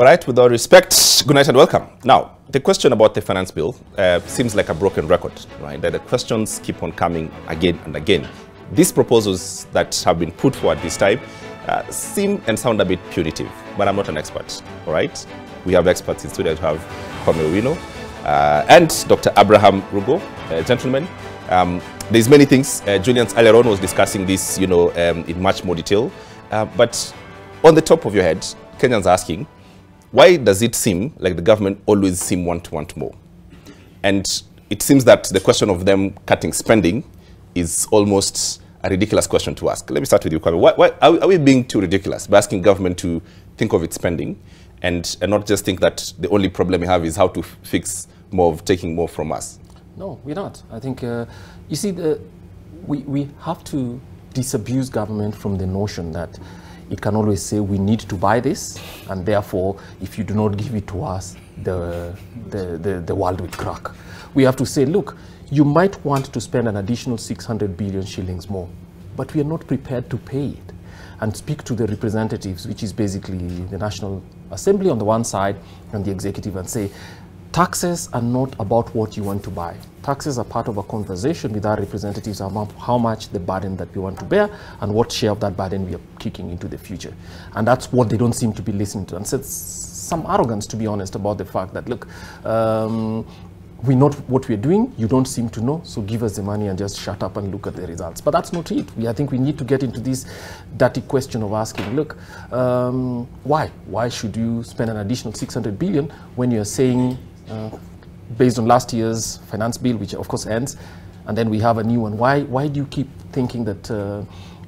All right, with all respect, good night and welcome. Now, the question about the finance bill seems like a broken record, right? That the questions keep on coming again and again. These proposals that have been put forward this time seem and sound a bit punitive, but I'm not an expert, all right? We have experts in studio. We have Kwame Wino and Dr. Abraham Rugo, gentlemen. There's many things. Julian's earlier on was discussing this, in much more detail. But on the top of your head, Kenyans are asking, why does it seem like the government always seem to want more? And it seems that the question of them cutting spending is almost a ridiculous question to ask. Let me start with you, Kwame. Why are we being too ridiculous by asking government to think of its spending and not just think that the only problem we have is how to fix more of taking more from us? No, we're not. I think, you see, we have to disabuse government from the notion that it can always say we need to buy this, and therefore, if you do not give it to us, the world will crack. We have to say, look, you might want to spend an additional 600 billion shillings more, but we are not prepared to pay it. And speak to the representatives, which is basically the National Assembly on the one side and the executive, and say, taxes are not about what you want to buy. Taxes are part of a conversation with our representatives about how much the burden that we want to bear and what share of that burden we are kicking into the future. And that's what they don't seem to be listening to. And so it's some arrogance, to be honest, about the fact that, look, we know what we're doing, you don't seem to know, so give us the money and just shut up and look at the results. But that's not it. I think we need to get into this dirty question of asking, look, why? Why should you spend an additional 600 billion when you're saying, based on last year's finance bill, which of course ends, and then we have a new one. Why do you keep thinking that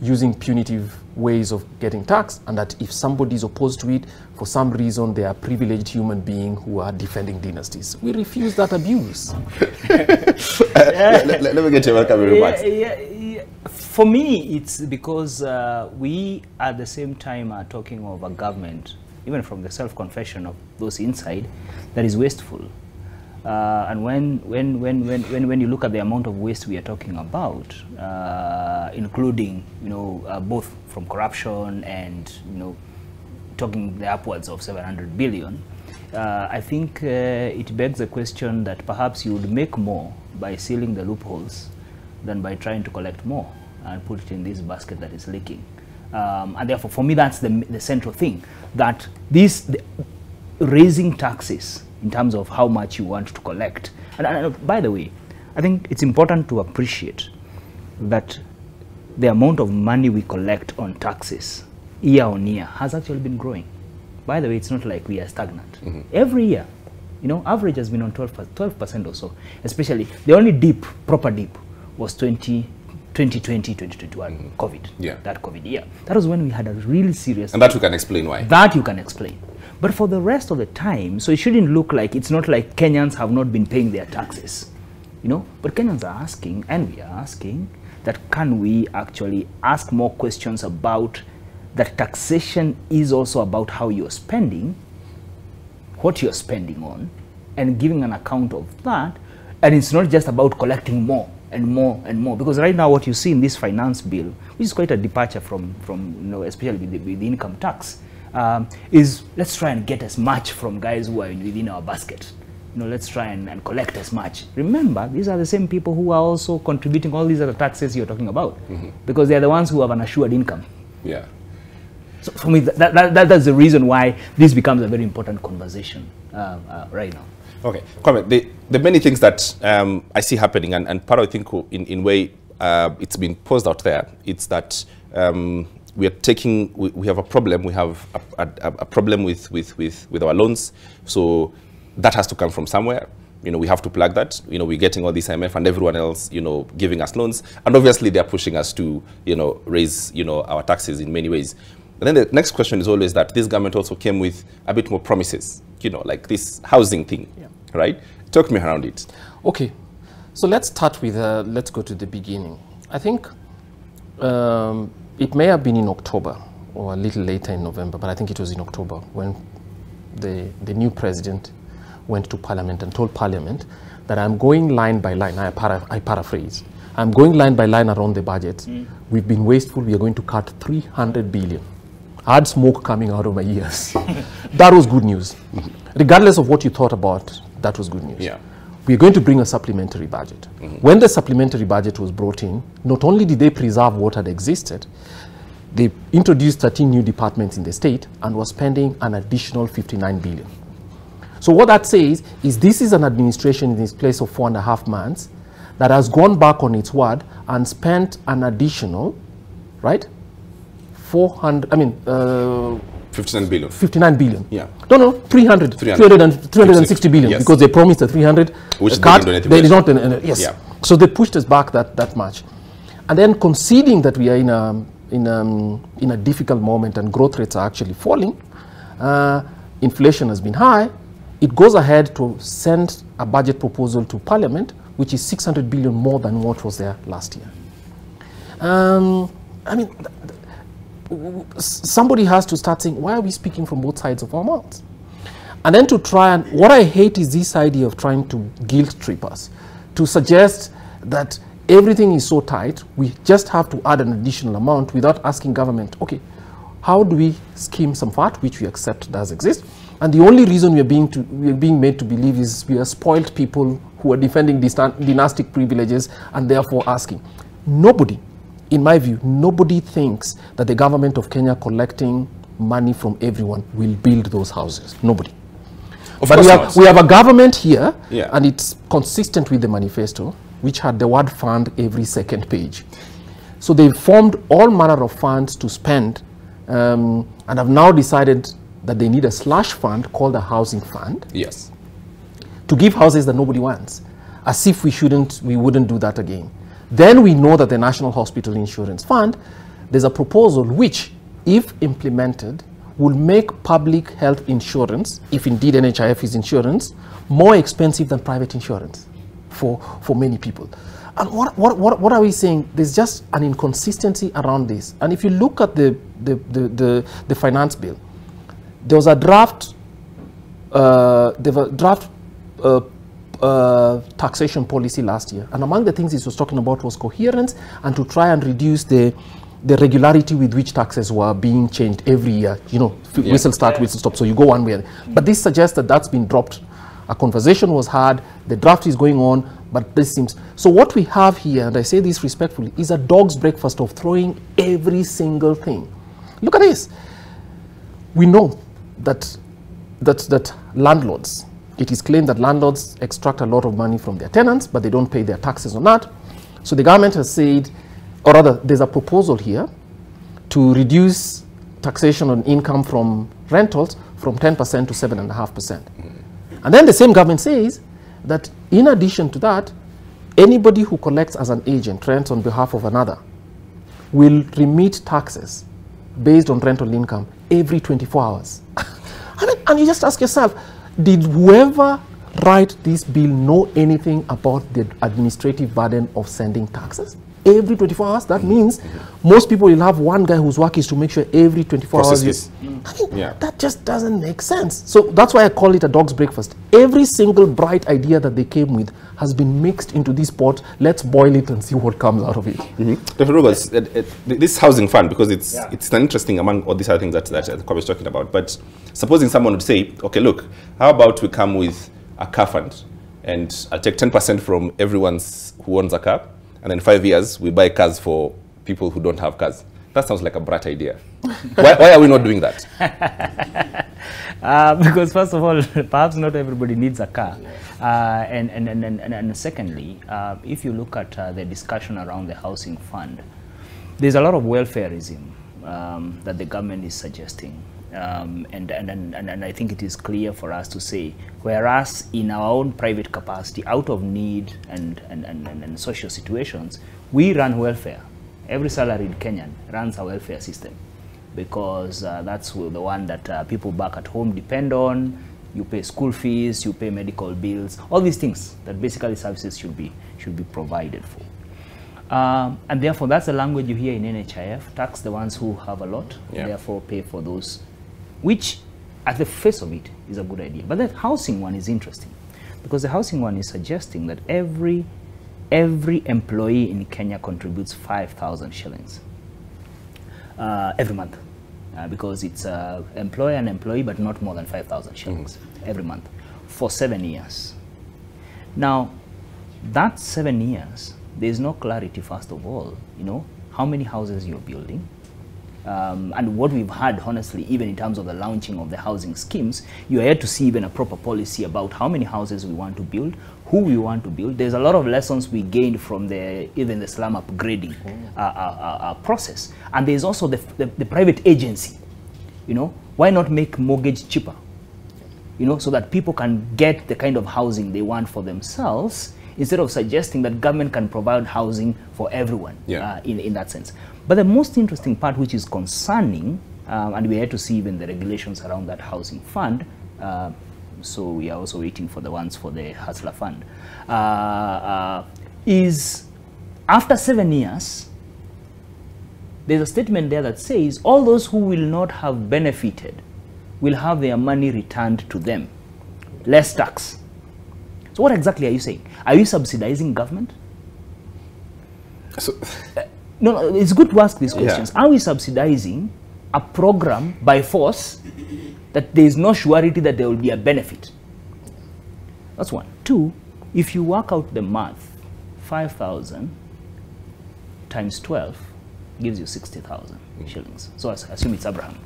using punitive ways of getting taxed, and that if somebody is opposed to it, for some reason they are a privileged human being who are defending dynasties? We refuse that abuse. Let me get your welcome remarks. For me, it's because we at the same time are talking of a government, even from the self-confession of those inside, that is wasteful. And when you look at the amount of waste we are talking about, including both from corruption and talking the upwards of 700 billion, I think it begs the question that perhaps you would make more by sealing the loopholes than by trying to collect more and put it in this basket that is leaking. And therefore, for me, that's the central thing, that raising taxes in terms of how much you want to collect. And by the way, I think it's important to appreciate that the amount of money we collect on taxes year on year has actually been growing. By the way, it's not like we are stagnant. Mm-hmm. Every year, average has been on 12% or so. Especially, the only dip, proper dip, was 2020, 2021, mm-hmm. COVID. Yeah. That COVID year. That was when we had a really serious... And that you can explain why. That you can explain. But for the rest of the time, so it shouldn't look like, it's not like Kenyans have not been paying their taxes, But Kenyans are asking, and we are asking, that can we actually ask more questions about that taxation is also about how you're spending, what you're spending on, and giving an account of that. And it's not just about collecting more and more and more. Because right now what you see in this finance bill, which is quite a departure from especially with the income tax, is let's try and get as much from guys who are within our basket. Let's try and collect as much. Remember, these are the same people who are also contributing all these other taxes you're talking about, mm-hmm. because they're the ones who have an assured income. Yeah. So for me, that's the reason why this becomes a very important conversation right now. Okay, Kwame, the many things that I see happening, and part of I think in way it's been posed out there, it's that we have a problem. We have a problem with our loans. So that has to come from somewhere. We have to plug that. We're getting all this IMF and everyone else, giving us loans. And obviously they're pushing us to, raise, our taxes in many ways. And then the next question is always that this government also came with a bit more promises, like this housing thing, yeah. Right? Talk me around it. Okay. So let's start with, let's go to the beginning. I think it may have been in October or a little later in November, but I think it was in October when the new president went to Parliament and told Parliament that I'm going line by line. I paraphrase. I'm going line by line around the budget. Mm. We've been wasteful. We are going to cut 300 billion. I had smoke coming out of my ears. That was good news. Regardless of what you thought about, that was good news. Yeah. We're going to bring a supplementary budget. When the supplementary budget was brought in, not only did they preserve what had existed, they introduced 13 new departments in the state and was spending an additional 59 billion. So what that says is this is an administration in its place of 4.5 months that has gone back on its word and spent an additional, right, 59 billion. 59 billion. Yeah. No, 360 billion, yes. Because they promised a 300. Which cut, they didn't do anything they with. did not, yes. Yeah. So they pushed us back that much. And then conceding that we are in a difficult moment and growth rates are actually falling, inflation has been high, it goes ahead to send a budget proposal to Parliament, which is 600 billion more than what was there last year. Somebody has to start saying, why are we speaking from both sides of our mouths? And then to try and, what I hate is this idea of trying to guilt trip us, to suggest that everything is so tight, we just have to add an additional amount without asking government, okay, how do we skim some fat, which we accept does exist? And the only reason we are being made to believe is we are spoiled people who are defending dynastic privileges and therefore asking. Nobody, in my view, nobody thinks that the government of Kenya collecting money from everyone will build those houses. Nobody. But we have a government here, yeah, and it's consistent with the manifesto, which had the word fund every second page. So they formed all manner of funds to spend, and have now decided that they need a slush fund called a housing fund. Yes. To give houses that nobody wants, as if we wouldn't do that again. Then we know that the National Hospital Insurance Fund, there's a proposal which, if implemented, will make public health insurance, if indeed NHIF is insurance, more expensive than private insurance for many people. And what are we saying? There's just an inconsistency around this. And if you look at the finance bill, there was a draft, taxation policy last year, and among the things it was talking about was coherence and to try and reduce the regularity with which taxes were being changed every year. You know, yeah, whistle start, whistle stop, so you go one way. But this suggests that that's been dropped. A conversation was had, the draft is going on, but this seems... So what we have here, and I say this respectfully, is a dog's breakfast of throwing every single thing. Look at this. We know that landlords, it is claimed that landlords extract a lot of money from their tenants, but they don't pay their taxes on that. So the government has said, or rather, there's a proposal here to reduce taxation on income from rentals from 10% to 7.5%. And then the same government says that in addition to that, anybody who collects as an agent, rents on behalf of another, will remit taxes based on rental income every 24 hours. And you just ask yourself, did whoever write this bill know anything about the administrative burden of sending taxes? Every 24 hours, that means most people will have one guy whose work is to make sure every 24 hours. That just doesn't make sense. So that's why I call it a dog's breakfast. Every single bright idea that they came with has been mixed into this pot. Let's boil it and see what comes out of it. Dr. Roberts, this housing fund, because it's an interesting among all these other things that Kwame is talking about, but supposing someone would say, okay, look, how about we come with a car fund and I'll take 10% from everyone who owns a car, and then 5 years we buy cars for people who don't have cars. That sounds like a bright idea. Why are we not doing that? Because first of all, perhaps not everybody needs a car. And secondly, if you look at the discussion around the housing fund, there's a lot of welfareism that the government is suggesting. And I think it is clear for us to say, whereas in our own private capacity, out of need and social situations, we run welfare. Every salaried Kenyan runs a welfare system because that's the one that people back at home depend on. You pay school fees, you pay medical bills, all these things that basically services should be provided for. And therefore, that's the language you hear in NHIF, tax the ones who have a lot, and therefore pay for those, which at the face of it is a good idea. But the housing one is interesting because the housing one is suggesting that every employee in Kenya contributes 5,000 shillings every month. because it's employer and employee, but not more than 5,000 shillings every month for 7 years. Now, that 7 years, there's no clarity, first of all, how many houses you're building. And what we've had, honestly, even in terms of the launching of the housing schemes, you are yet to see even a proper policy about how many houses we want to build, who we want to build. There's a lot of lessons we gained from even the slum upgrading process. And there's also the private agency. Why not make mortgage cheaper? So that people can get the kind of housing they want for themselves, instead of suggesting that government can provide housing for everyone in that sense. But the most interesting part, which is concerning, and we had to see even the regulations around that housing fund, so we are also waiting for the ones for the Hustler Fund, is after 7 years, there's a statement there that says all those who will not have benefited will have their money returned to them, less tax. So what exactly are you saying? Are you subsidizing government? So, no, it's good to ask these questions. Are we subsidizing a program by force that there is no surety that there will be a benefit? That's one. Two, if you work out the math, 5,000 times 12 gives you 60,000 shillings. So I assume it's Abraham.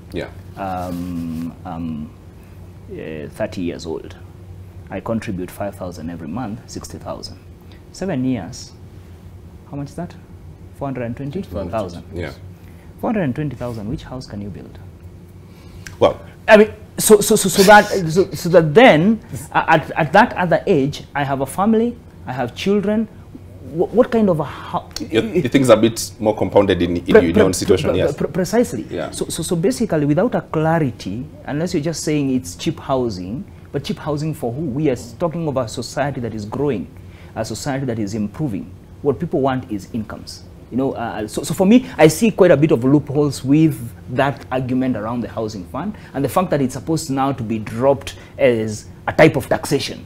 30 years old. I contribute 5,000 every month, 60,000. 7 years, how much is that? 420,000. Yeah. 420,000, which house can you build? Well, I mean, so that then, at that other age, I have a family, I have children. What kind of a house? You think it's a bit more compounded in your own situation, yes. Precisely. Yeah. So basically, without a clarity, unless you're just saying it's cheap housing, but cheap housing for who? We are talking about a society that is growing, a society that is improving. What people want is incomes. So for me, I see quite a bit of loopholes with that argument around the housing fund, and the fact that it's supposed now to be dropped as a type of taxation.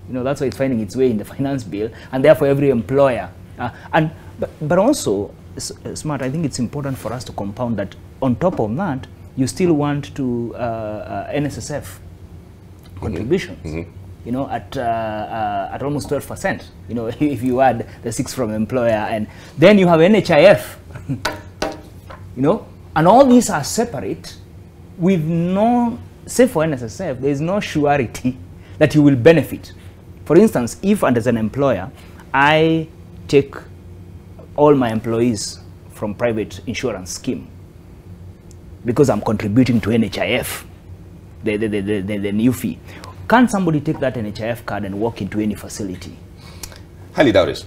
That's why it's finding its way in the finance bill, and therefore every employer. But also, Smart, I think it's important for us to compound that on top of that, you still want to NSSF contributions. At almost 12%, if you add the 6 from employer, and then you have NHIF, and all these are separate with no, say for NSSF, there is no surety that you will benefit. For instance, if and as an employer, I take all my employees from private insurance scheme because I'm contributing to NHIF, the new fee. Can somebody take that NHIF card and walk into any facility? Highly doubt it.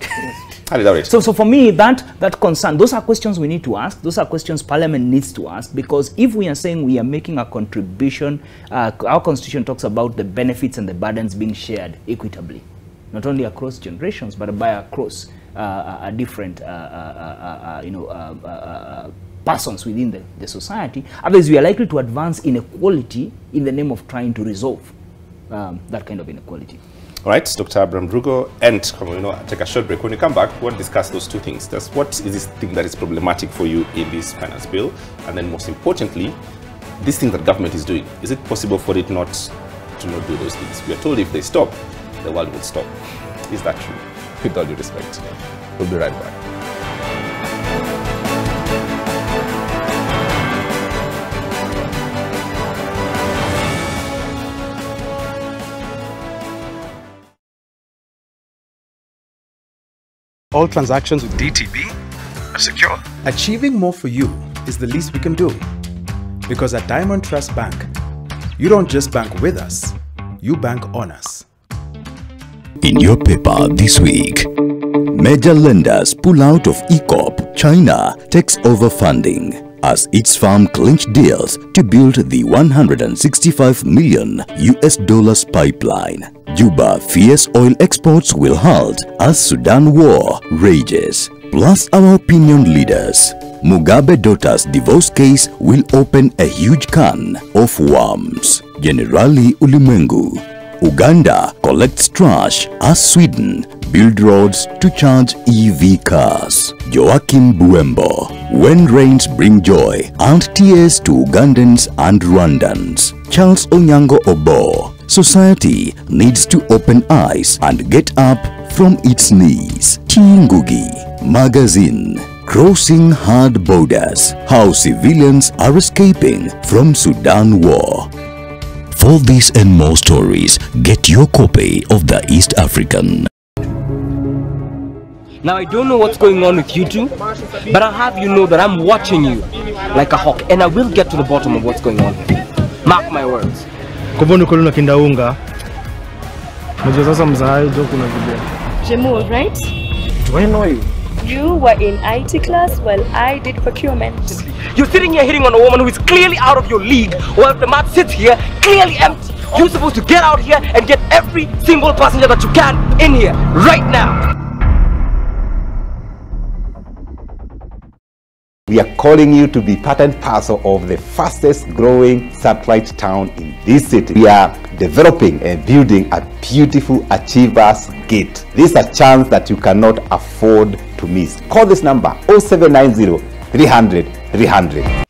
Highly doubt it. So for me, that concern, those are questions we need to ask. Those are questions Parliament needs to ask, because if we are saying we are making a contribution, our Constitution talks about the benefits and the burdens being shared equitably, not only across generations, but by across different persons within the society. Otherwise, we are likely to advance inequality in the name of trying to resolve that kind of inequality. All right, Dr. Abraham Drugo, and take a short break. When we come back, we'll discuss those two things. What is this thing that is problematic for you in this finance bill? And then most importantly, this thing that government is doing, is it possible for it not to not do those things? We are told if they stop, the world will stop. Is that true? With all due respect. We'll be right back. All transactions with DTB are secure. Achieving more for you is the least we can do. Because at Diamond Trust Bank, you don't just bank with us, you bank on us. In your paper this week, major lenders pull out of ECOP. China takes over funding as its firm clinched deals to build the $165 million US pipeline. Juba fears oil exports will halt as Sudan war rages. Plus our opinion leaders. Mugabe daughter's divorce case will open a huge can of worms. Generali Ulimwengu. Uganda collects trash as Sweden build roads to charge EV cars. Joachim Buembo. When rains bring joy and tears to Ugandans and Rwandans. Charles Onyango Obo. Society needs to open eyes and get up from its knees. Tingugi Magazine. Crossing hard borders. How civilians are escaping from Sudan war. For these and more stories, get your copy of the East African. Now I don't know what's going on with you two, but I'll have you know that I'm watching you like a hawk, and I will get to the bottom of what's going on. Mark my words. Jamul, right? Do I know you? You were in IT class while I did procurement. You're sitting here hitting on a woman who is clearly out of your league, while the mat sits here clearly empty. You're supposed to get out here and get every single passenger that you can in here right now. We are calling you to be part and parcel of the fastest growing satellite town in this city. We are developing and building a beautiful Achievers Gate. This is a chance that you cannot afford to miss. Call this number 0790 300 300.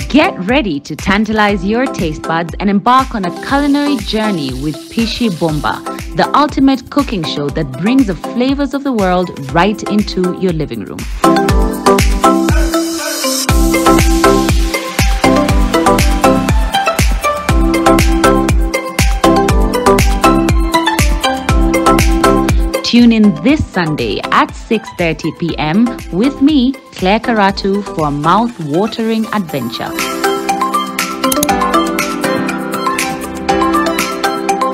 Get ready to tantalize your taste buds and embark on a culinary journey with Pishi Bomba, the ultimate cooking show that brings the flavors of the world right into your living room. Tune in this Sunday at 6:30 p.m. with me, Claire Karatu, for a mouth-watering adventure.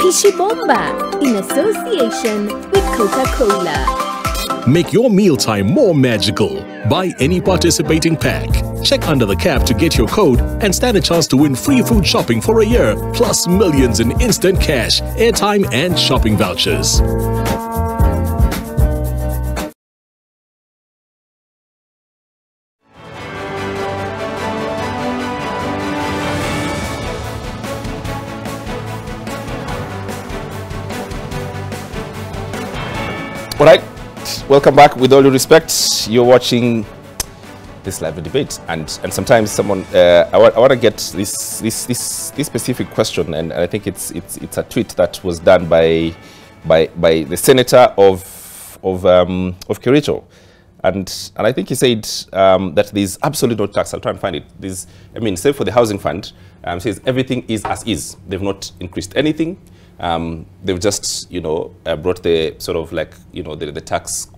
Pishi Bomba in association with Coca-Cola. Make your mealtime more magical. Buy any participating pack. Check under the cap to get your code and stand a chance to win free food shopping for a year, plus millions in instant cash, airtime and shopping vouchers. All right, welcome back. With all due respect, you're watching this live debate, and sometimes someone I want to get this specific question, and I think it's a tweet that was done by the senator of Kericho, and I think he said that there's absolutely no tax. I'll try and find it. There's, I mean, save for the housing fund, says everything is as is. They've not increased anything. They've just, brought the sort of like, the tax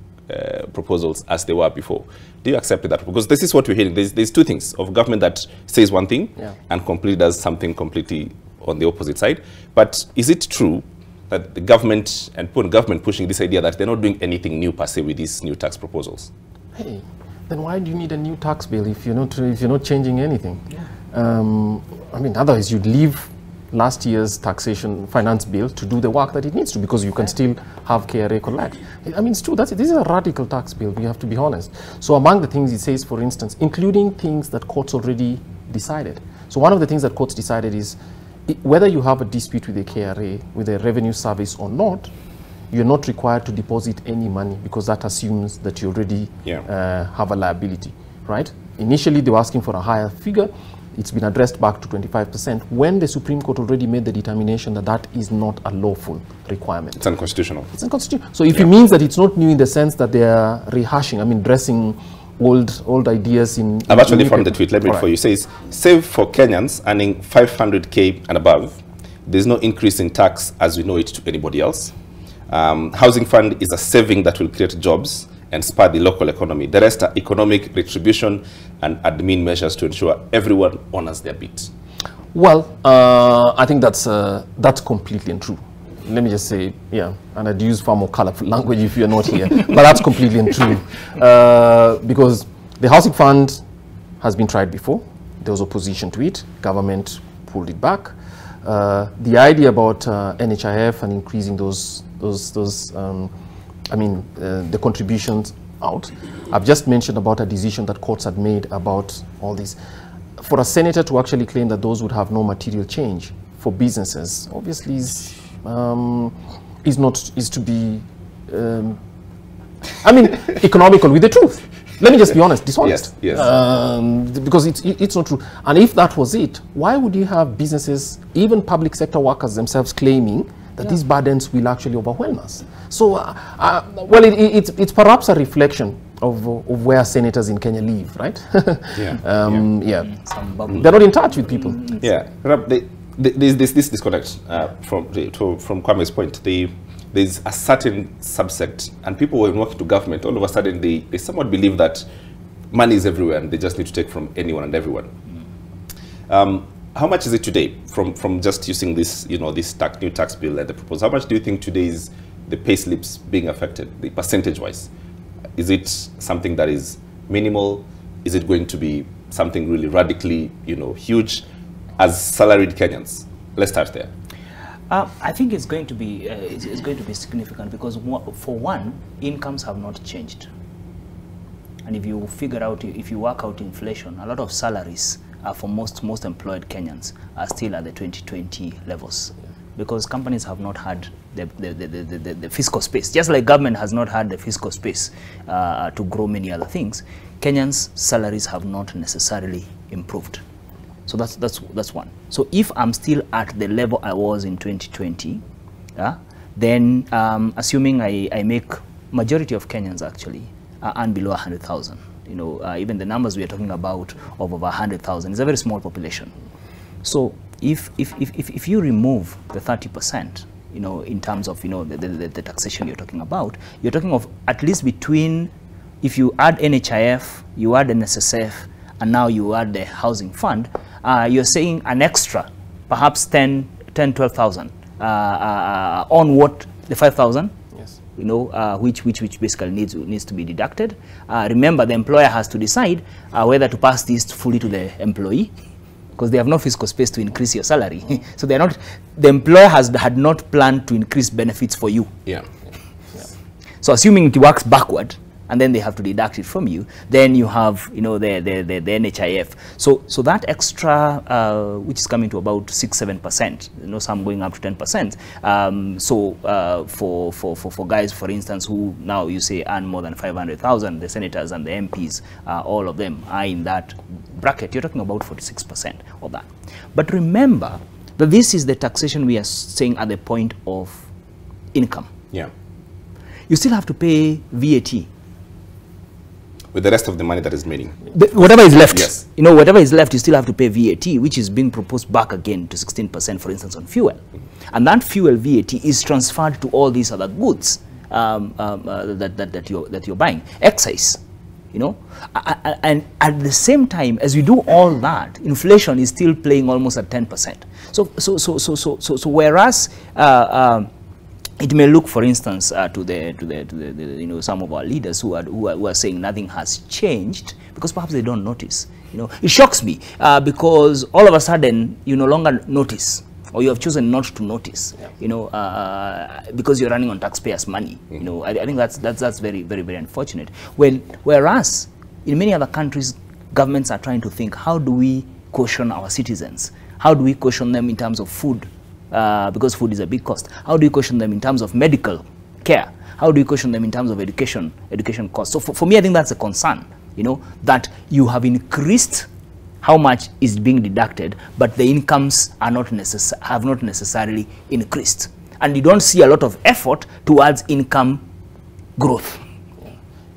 proposals as they were before. Do you accept that? Because this is what we're hearing. There's two things of government that says one thing and completely does something completely on the opposite side. But is it true that the government and government pushing this idea that they're not doing anything new per se with these new tax proposals? Hey, then why do you need a new tax bill if you're not changing anything? Yeah. I mean, otherwise you'd leave last year's taxation finance bill to do the work that it needs to, because you can still have KRA collect. I mean, it's true. This is a radical tax bill. We have to be honest. So among the things it says, for instance, including things that courts already decided. So one of the things that courts decided is whether you have a dispute with the KRA, with the revenue service or not, you're not required to deposit any money, because that assumes that you already have a liability, right? Initially, they were asking for a higher figure. It's been addressed back to 25% when the Supreme Court already made the determination that that is not a lawful requirement. It's unconstitutional. It's unconstitutional. So if it means that it's not new in the sense that they are rehashing, I mean, dressing old ideas in... I've actually found the tweet. Let me read for you. It says, save for Kenyans earning 500K and above. There's no increase in tax as we know it to anybody else. Housing fund is a saving that will create jobs and spur the local economy. The rest are economic retribution and admin measures to ensure everyone honors their bit. Well, I think that's completely untrue. Let me just say, and I'd use far more colorful language if you're not here, but that's completely untrue. Because the housing fund has been tried before. There was opposition to it. Government pulled it back. The idea about NHIF and increasing the contributions out. I've just mentioned about a decision that courts had made about all this. for a senator to actually claim that those would have no material change for businesses, obviously is to be, I mean, economical with the truth. Let me just be honest, dishonest. Yes, yes. Because it's not true. And if that was it, why would you have businesses, even public sector workers themselves, claiming that these burdens will actually overwhelm us? So, well, it's perhaps a reflection of where senators in Kenya live, right? They're not in touch with people. Yeah, there's this disconnect from Kwame's point. There's a certain subset, and people when working to government, all of a sudden they somewhat believe that money is everywhere and they just need to take from anyone and everyone. How much is it today from just using this, this new tax bill and the proposal? How much do you think today is the pay slips being affected, the percentage-wise? Is it something that is minimal? Is it going to be something really radically, huge as salaried Kenyans? Let's start there. I think it's going to be significant because for one, incomes have not changed, and if you work out inflation, a lot of salaries for most employed Kenyans are still at the 2020 levels, because companies have not had the fiscal space, just like government has not had the fiscal space to grow many other things. Kenyans' salaries have not necessarily improved. So that's one. So if I'm still at the level I was in 2020, then assuming I make majority of Kenyans actually earn below 100,000. Even the numbers we are talking about of over 100,000 is a very small population. So if you remove the 30%, in terms of the taxation you're talking of at least between, if you add NHIF, you add NSSF, and now you add the housing fund, you're saying an extra, perhaps 12,000 on what, the 5,000? Yes. Which basically needs to be deducted. Remember, the employer has to decide whether to pass this fully to the employee, because they have no fiscal space to increase your salary. So they're not, the employer had not planned to increase benefits for you. Yeah. So assuming it works backward, and then they have to deduct it from you, then you have, the NHIF. So that extra, which is coming to about 6-7%, some going up to 10%. For guys, for instance, who now you say earn more than 500,000, the senators and the MPs, all of them are in that bracket. You're talking about 46% of that. But remember that this is the taxation we are saying at the point of income. Yeah. You still have to pay VAT. With the rest of the money that is remaining. Whatever is left. Yes. Whatever is left, you still have to pay VAT, which is being proposed back again to 16%, for instance, on fuel. And that fuel VAT is transferred to all these other goods that you're buying. Excise, and at the same time, as we do all that, inflation is still playing almost at 10%. So whereas it may look, for instance, to some of our leaders who are saying nothing has changed, because perhaps they don't notice. It shocks me because all of a sudden you no longer notice, or you have chosen not to notice. Because you're running on taxpayers' money. I think that's very, very, very unfortunate. Whereas in many other countries, governments are trying to think, how do we caution our citizens? How do we caution them in terms of food? Because food is a big cost. How do you caution them in terms of medical care? How do you caution them in terms of education costs? So for me, I think that's a concern, that you have increased how much is being deducted, but the incomes are have not necessarily increased. And you don't see a lot of effort towards income growth.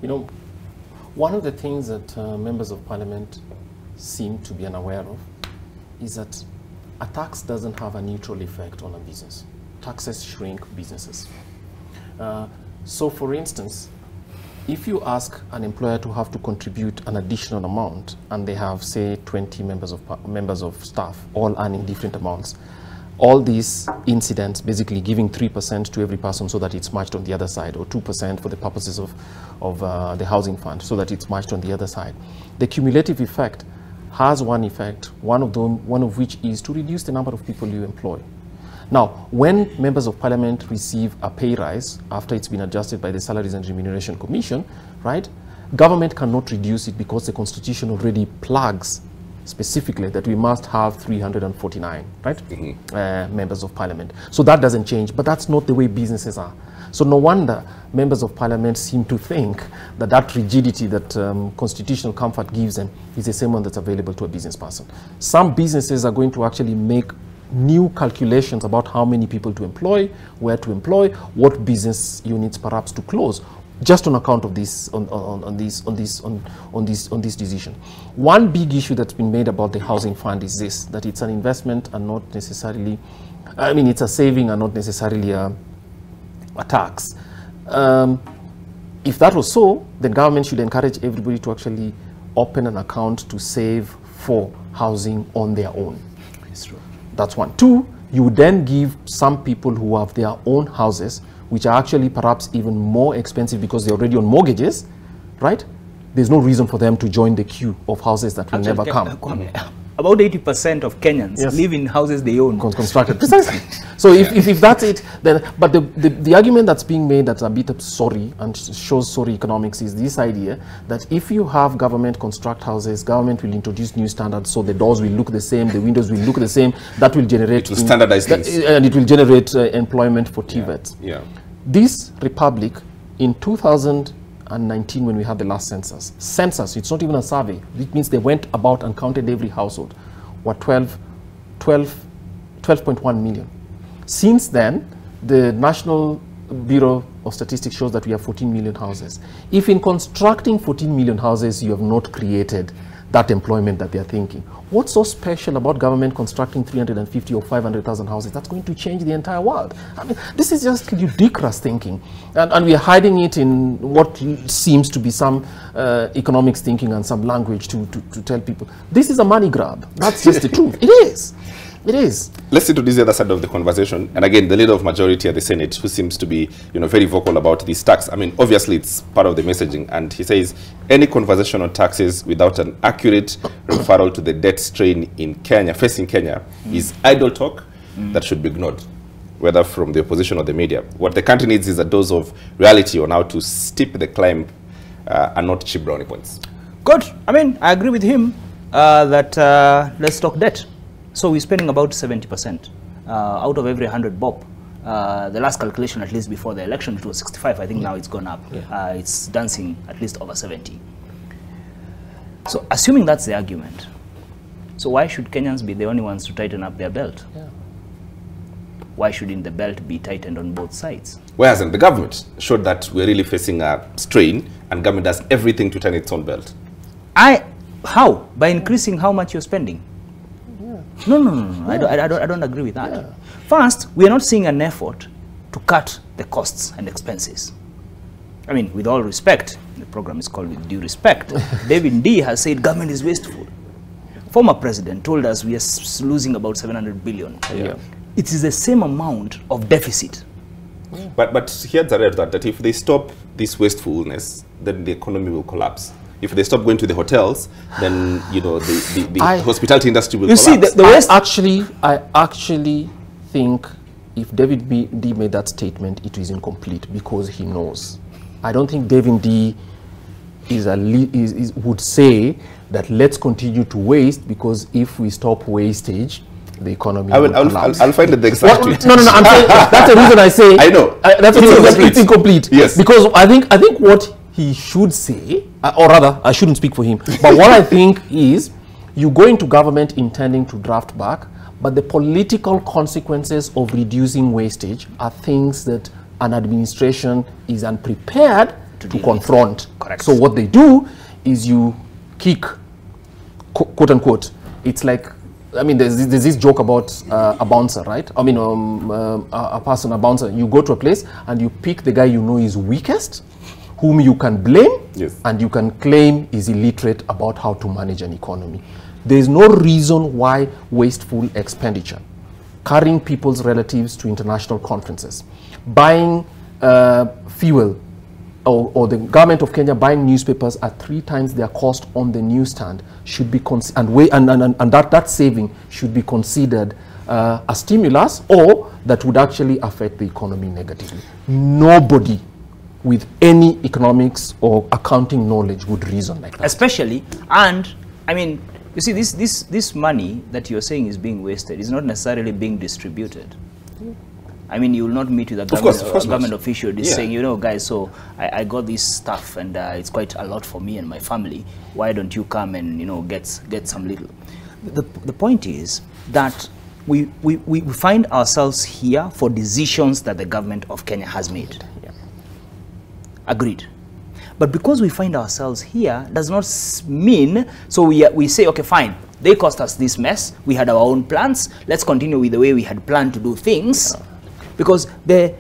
One of the things that members of parliament seem to be unaware of is that a tax doesn't have a neutral effect on a business. Taxes shrink businesses. So for instance, if you ask an employer to have to contribute an additional amount, and they have, say, 20 members of staff, all earning different amounts, all these incidents basically giving 3% to every person so that it's matched on the other side, or 2% for the purposes of the housing fund so that it's matched on the other side. The cumulative effect has one effect, one of which is to reduce the number of people you employ. Now, when members of parliament receive a pay rise after it's been adjusted by the Salaries and Remuneration Commission, right, government cannot reduce it because the constitution already plugs specifically that we must have 349, right? Members of parliament. So that doesn't change, but that's not the way businesses are. So no wonder members of parliament seem to think that that rigidity that constitutional comfort gives them is the same one that's available to a business person. Some businesses are going to actually make new calculations about how many people to employ, where to employ, what business units perhaps to close, just on account of this on this decision. One big issue that's been made about the housing fund is this: that it's an investment and not necessarily, I mean, it's a saving and not necessarily a tax. If that was so, then government should encourage everybody to actually open an account to save for housing on their own. It's true. That's one. Two, you would then give some people who have their own houses, which are actually perhaps even more expensive because they're already on mortgages, right? There's no reason for them to join the queue of houses that will never come. About 80% of Kenyans live in houses they own. Constructed, precisely. So if that's it, then, but the argument that's being made that's a bit of sorry and shows sorry economics is this idea that if you have government construct houses, government will introduce new standards, so the doors will look the same, the windows will look the same, that will generate... It will standardize things. And it will generate employment for TVETs. Yeah. This republic, in 2019, when we had the last census, it's not even a survey, it means they went about and counted every household, were 12.1 million. Since then, the National Bureau of Statistics shows that we have 14 million houses. If in constructing 14 million houses, you have not created that employment that they're thinking, what's so special about government constructing 350 or 500,000 houses that's going to change the entire world? I mean, this is just ludicrous thinking. And we are hiding it in what seems to be some economics thinking and some language to tell people. This is a money grab. That's just the truth. It is. It is. Let's introduce the other side of the conversation. And again, the leader of majority at the Senate, who seems to be, very vocal about this tax. I mean, obviously, it's part of the messaging. And he says, any conversation on taxes without an accurate referral to the debt strain in Kenya, facing Kenya, is idle talk that should be ignored, whether from the opposition or the media. What the country needs is a dose of reality on how to steep the climb and not cheap brownie points. Good. I mean, I agree with him that let's talk debt. So we're spending about 70% out of every 100 bob. The last calculation, at least before the election, it was 65. I think now it's gone up. Yeah. It's dancing at least over 70. So assuming that's the argument, so why should Kenyans be the only ones to tighten up their belt? Yeah. Why shouldn't the belt be tightened on both sides? Why hasn't the government showed that we're really facing a strain and government does everything to tighten its own belt? How? By increasing how much you're spending? No. I don't agree with that. Yeah. First, we are not seeing an effort to cut the costs and expenses. I mean, with all respect, the program is called With Due Respect. David D has said government is wasteful. Former president told us we are losing about 700 billion. Yeah. It is the same amount of deficit. Yeah. But here's the red that if they stop this wastefulness, then the economy will collapse. If they stop going to the hotels, then the hospitality industry will collapse. You see, I actually think if David D made that statement, it is incomplete because he knows. I don't think David D would say that let's continue to waste because if we stop wastage, the economy will collapse. I'll find the exact tweet. No, I'm saying that's the reason I say. I know. That's the reason it's incomplete. Yes. Because I think what he should say, or rather, I shouldn't speak for him, but what I think is, you go into government intending to draft back, but the political consequences of reducing wastage are things that an administration is unprepared to confront. Correct. So what they do is you kick, quote unquote, it's like, I mean, there's this joke about a bouncer, right? I mean, a bouncer. You go to a place and you pick the guy you know is weakest, whom you can blame, yes, and you can claim is illiterate about how to manage an economy. There is no reason why wasteful expenditure, carrying people's relatives to international conferences, buying fuel, or the government of Kenya buying newspapers at 3 times their cost on the newsstand should be and that saving should be considered a stimulus, or that would actually affect the economy negatively. Nobody with any economics or accounting knowledge would reason like that. Especially, and I mean, You see, this money that you're saying is being wasted is not necessarily being distributed. I mean, you will not meet with a government official saying, you know, guys, so I got this stuff and it's quite a lot for me and my family. Why don't you come and, you know, get some little? The point is that we find ourselves here for decisions that the government of Kenya has made. Yeah. Agreed. But because we find ourselves here does not mean, so we say, okay, fine, they caused us this mess, we had our own plans, let's continue with the way we had planned to do things. Yeah. Because the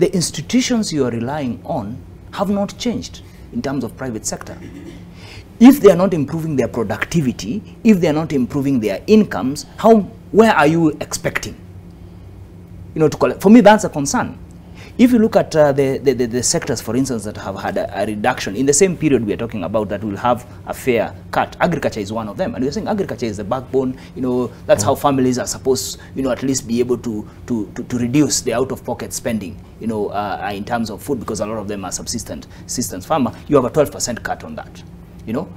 institutions you are relying on have not changed in terms of private sector. If they are not improving their productivity, if they are not improving their incomes, where are you expecting, you know, to collect? For me, that's a concern. If you look at the sectors, for instance, that have had a reduction in the same period we are talking about, that will have a fair cut, agriculture is one of them. And we're saying agriculture is the backbone, you know, that's how families are supposed, you know, at least be able to reduce the out-of-pocket spending, you know, in terms of food, because a lot of them are subsistence farmer. You have a 12% cut on that. You know,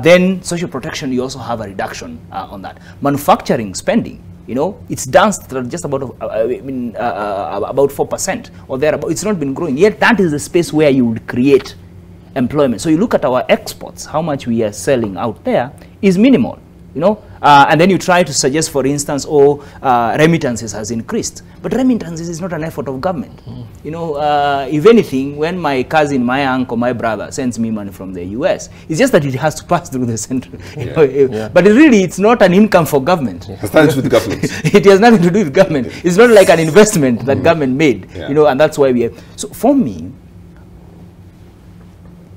then social protection, you also have a reduction on that. Manufacturing spending, you know, it's down just about about 4% or thereabout. It's not been growing. Yet that is the space where you would create employment. So you look at our exports, how much we are selling out there is minimal. You know, and then you try to suggest, for instance, remittances has increased. But remittances is not an effort of government. You know, if anything, when my cousin, my uncle, my brother sends me money from the US, it's just that it has to pass through the central. But really, it's not an income for government. It has nothing to do with government. It has nothing to do with government. It's not like an investment that government made. You know, and that's why we have. So for me,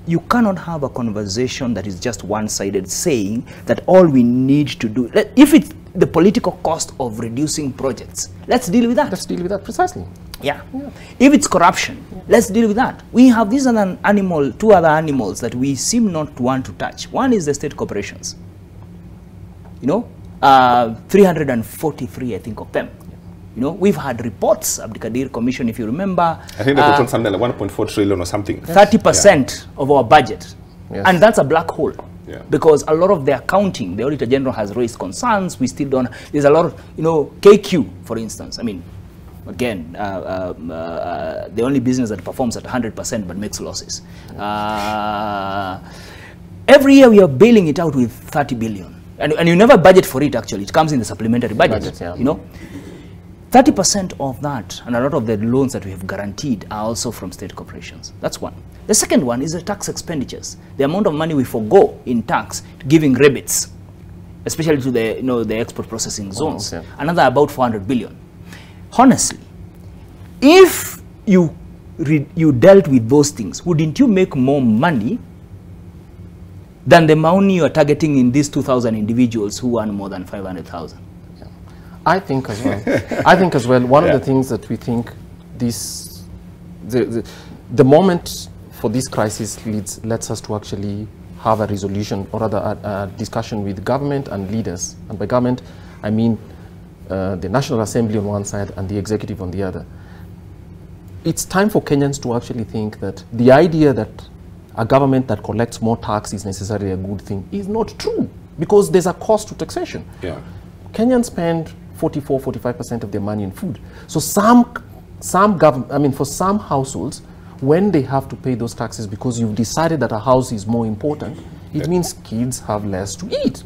you cannot have a conversation that is just one-sided, saying that all we need to do, if it's the political cost of reducing projects, let's deal with that. Let's deal with that, precisely. Yeah. If it's corruption, let's deal with that. We have two other animals that we seem not to want to touch. One is the state corporations. You know, 343, I think, of them. You know, we've had reports, Abdikadir Commission, if you remember. I think they put something like 1.4 trillion or something. 30% of our budget. And that's a black hole. Because a lot of the accounting, the Auditor General has raised concerns. We still don't, there's a lot of, you know, KQ, for instance. I mean, again, the only business that performs at 100% but makes losses. Every year we are bailing it out with 30 billion. And you never budget for it, actually. It comes in the supplementary budget, you know. 30% of that, and a lot of the loans that we have guaranteed, are also from state corporations. That's one. The second one is the tax expenditures. The amount of money we forgo in tax, giving rebates, especially to the, you know, the export processing zones. Another about 400 billion. Honestly, if you dealt with those things, wouldn't you make more money than the money you are targeting in these 2,000 individuals who earn more than 500,000? I think as well. I think as well, one of the things that we think the moment for this crisis lets us to actually have a resolution, or rather a discussion with government and leaders. And by government, I mean the National Assembly on one side and the executive on the other. It's time for Kenyans to actually think that the idea that a government that collects more tax is necessarily a good thing is not true, because there's a cost to taxation. Kenyans spend 44–45% of their money in food. So for some households, when they have to pay those taxes because you've decided that a house is more important, it means kids have less to eat.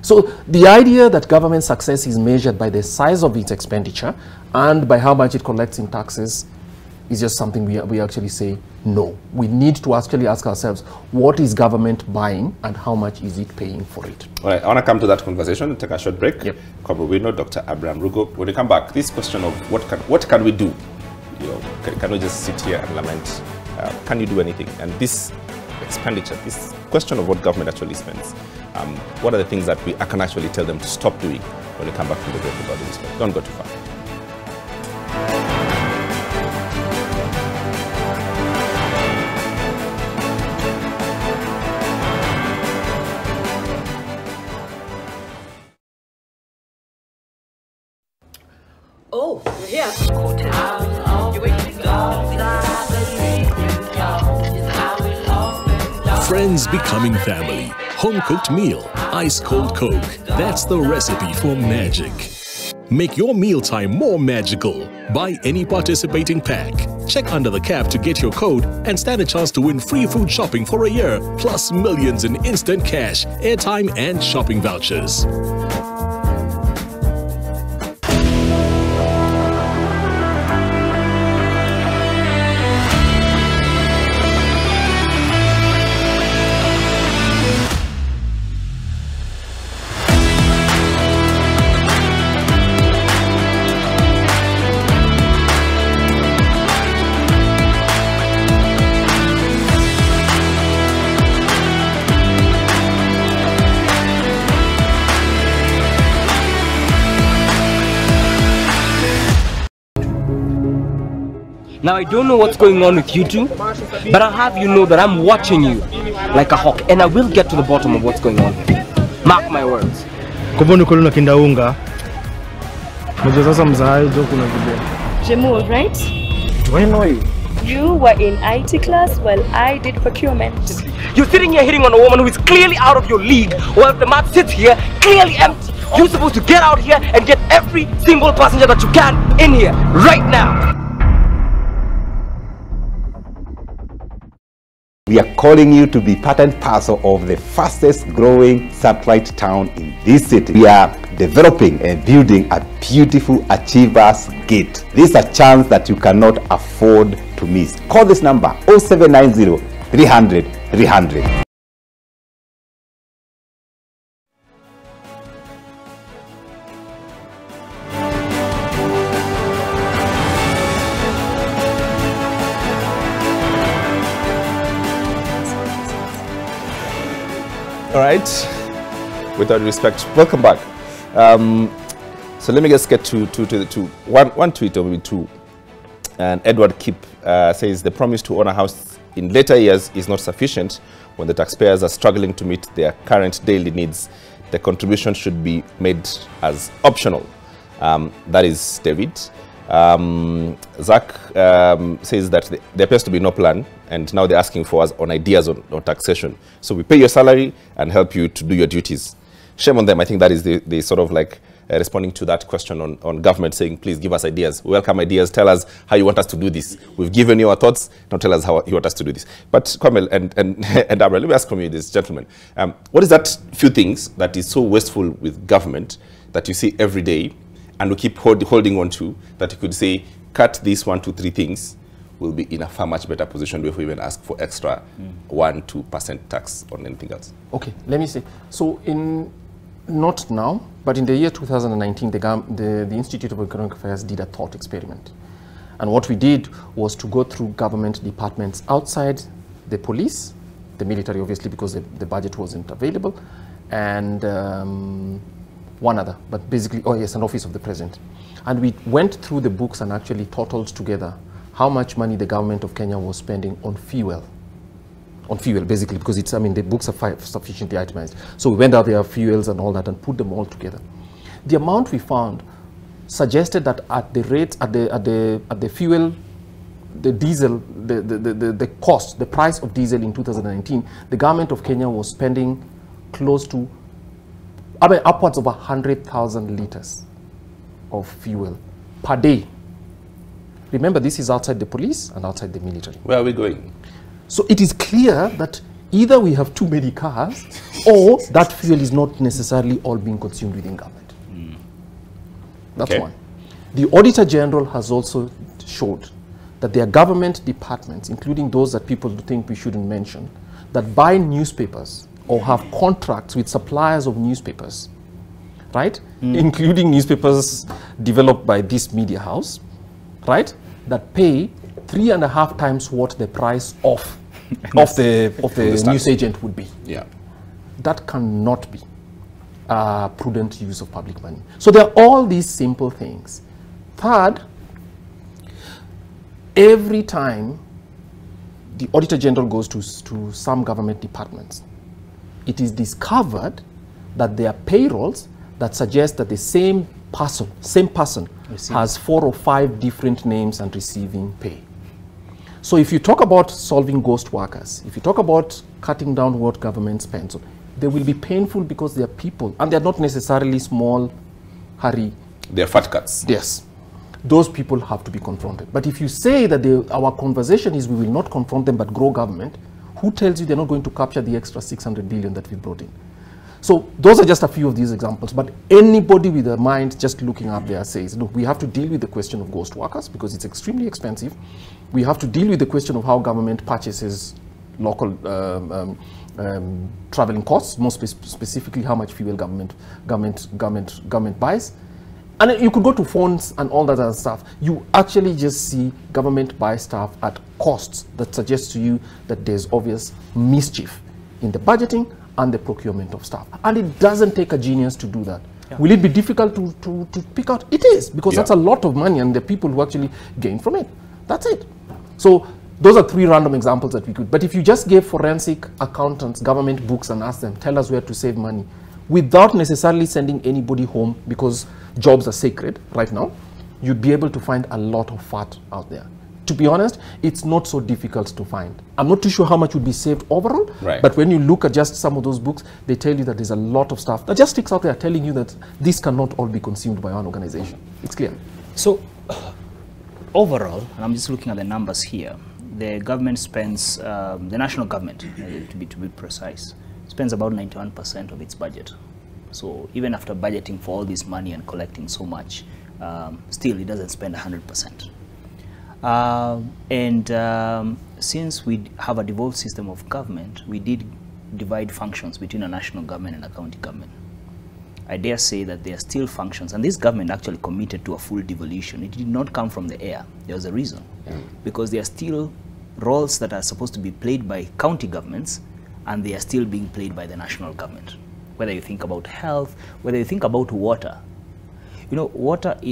So the idea that government success is measured by the size of its expenditure and by how much it collects in taxes is just something we actually say no. We need to actually ask ourselves, what is government buying and how much is it paying for it? All right, I want to come to that conversation, take a short break. Corporal Wino, Dr. Abraham Rugo. When we come back, this question of what can we do? You know, can we just sit here and lament? Can you do anything? And this expenditure, this question of what government actually spends, what are the things that I can actually tell them to stop doing when we come back from the break about this? Don't go too far. Oh, you're here. Friends becoming family. home-cooked meal, ice-cold Coke. That's the recipe for magic. Make your mealtime more magical. Buy any participating pack. Check under the cap to get your code and stand a chance to win free food shopping for a year, plus millions in instant cash, airtime and shopping vouchers. Now I don't know what's going on with you two, but I'll have you know that I'm watching you like a hawk, and I will get to the bottom of what's going on. Mark my words. Jamul, right? Do I know you? You were in IT class while I did procurement. You're sitting here hitting on a woman who is clearly out of your league, while the mat sits here clearly empty. You're supposed to get out here and get every single passenger that you can in here right now. We are calling you to be part and parcel of the fastest growing satellite town in this city. We are developing and building a beautiful Achievers Gate. This is a chance that you cannot afford to miss. Call this number 0790 300 300. All right, with all respect, welcome back. So let me just get to one tweet or maybe two. And Edward Kip says the promise to own a house in later years is not sufficient when the taxpayers are struggling to meet their current daily needs. The contribution should be made as optional. That is David. Zach says that there appears to be no plan, and now they're asking for us on ideas on taxation. So we pay your salary and help you to do your duties. Shame on them. I think that is the sort of like responding to that question on government, saying, please give us ideas. We welcome ideas. Tell us how you want us to do this. We've given you our thoughts. Now tell us how you want us to do this. But Kwame and Abra, let me ask from you this, gentlemen. What is that few things that is so wasteful with government that you see every day and we keep holding on to, that you could say, cut these 1, 2, 3 things, will be in a far much better position if we even ask for extra 1-2% tax on anything else? Okay, let me say. So not now, but in the year 2019, the Institute of Economic Affairs did a thought experiment. And what we did was to go through government departments outside the police, the military obviously because the budget wasn't available, and one other, but basically, oh yes, an office of the president. And we went through the books and actually totaled together how much money the government of Kenya was spending on fuel. On fuel, basically, because it's, I mean, the books are sufficiently itemized. So we went out there, fuels and all that, and put them all together. The amount we found suggested that at the rate, at the fuel, the diesel, the cost, the price of diesel in 2019, the government of Kenya was spending close to, I mean, upwards of 100,000 liters of fuel per day. Remember, this is outside the police and outside the military. Where are we going? So it is clear that either we have too many cars or that fuel is not necessarily all being consumed within government. That's one. The Auditor General has also showed that there are government departments, including those that people think we shouldn't mention, that buy newspapers or have contracts with suppliers of newspapers, right? Including newspapers developed by this media house, right? That pay 3.5 times what the price of the news agent would be. Yeah. That cannot be prudent use of public money. So there are all these simple things. Third, every time the Auditor General goes to some government departments, it is discovered that there are payrolls that suggest that the same person has 4 or 5 different names and receiving pay. So if you talk about solving ghost workers, if you talk about cutting down what government spends on, they will be painful because they are people, and they're not necessarily small, hurry. They're fat cats. Yes. Those people have to be confronted. But if you say that our conversation is we will not confront them but grow government, who tells you they're not going to capture the extra 600 billion that we brought in? So those are just a few of these examples. But anybody with a mind just looking up there says, look, we have to deal with the question of ghost workers because it's extremely expensive. We have to deal with the question of how government purchases local traveling costs, more specifically how much fuel government buys. And you could go to phones and all that other stuff. You actually just see government buy stuff at costs that suggest to you that there's obvious mischief in the budgeting and the procurement of stuff. And it doesn't take a genius to do that. Yeah. Will it be difficult to pick out? It is, because that's a lot of money and the people who actually gain from it. That's it. So those are 3 random examples that we could. But if you just gave forensic accountants government books and asked them, tell us where to save money, without necessarily sending anybody home because jobs are sacred right now, you'd be able to find a lot of fat out there. To be honest, it's not so difficult to find. I'm not too sure how much would be saved overall, but when you look at just some of those books, they tell you that there's a lot of stuff that just sticks out there telling you that this cannot all be consumed by one organization. It's clear. So, overall, and I'm just looking at the numbers here, the government spends, the national government, to be precise, spends about 91% of its budget. So even after budgeting for all this money and collecting so much, still it doesn't spend 100%. Since we have a devolved system of government, we did divide functions between a national government and a county government. I dare say that there are still functions, and this government actually committed to a full devolution. It did not come from the air. There was a reason. Because there are still roles that are supposed to be played by county governments, and they are still being played by the national government. Whether you think about health, whether you think about water. You know,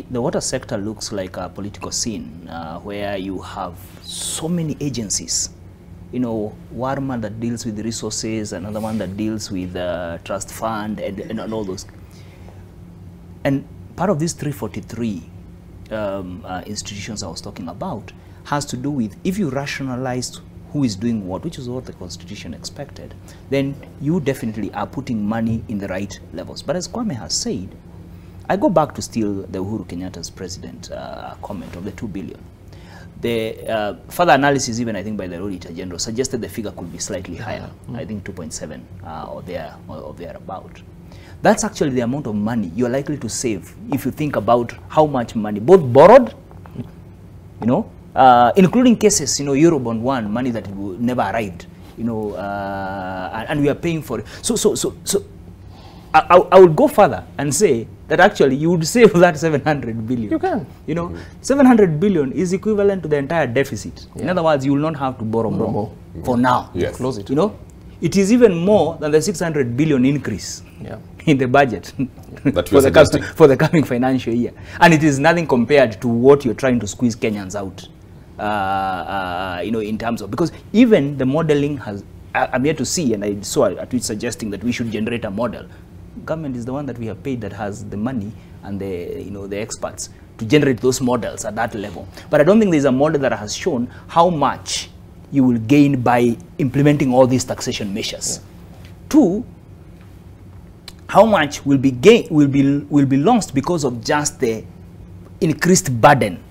the water sector looks like a political scene where you have so many agencies. You know, one that deals with the resources, another one that deals with the trust fund, and all those. And part of these 343 institutions I was talking about has to do with, if you rationalize who is doing what, which is what the Constitution expected, then you definitely are putting money in the right levels. But as Kwame has said, I go back to still the Uhuru Kenyatta's president comment of the 2 billion. The further analysis, even I think by the Auditor General, suggested the figure could be slightly higher. I think 2.7 or thereabout. That's actually the amount of money you're likely to save if you think about how much money, both borrowed, you know, including cases, you know, Eurobond 1, money that never arrived, you know, and we are paying for it. So I would go further and say that actually you would save that 700 billion. You can. You know, 700 billion is equivalent to the entire deficit. In other words, you will not have to borrow more for now. Yes. Close it. You know, it is even more than the 600 billion increase in the budget for the coming financial year. And it is nothing compared to what you're trying to squeeze Kenyans out, you know, in terms of, because even the modeling has, I'm yet to see, and I saw a tweet suggesting that we should generate a model. Government is the one that we have paid that has the money and the, you know, the experts to generate those models at that level. But I don't think there's a model that has shown how much you will gain by implementing all these taxation measures. 2, how much will be lost because of just the increased burden.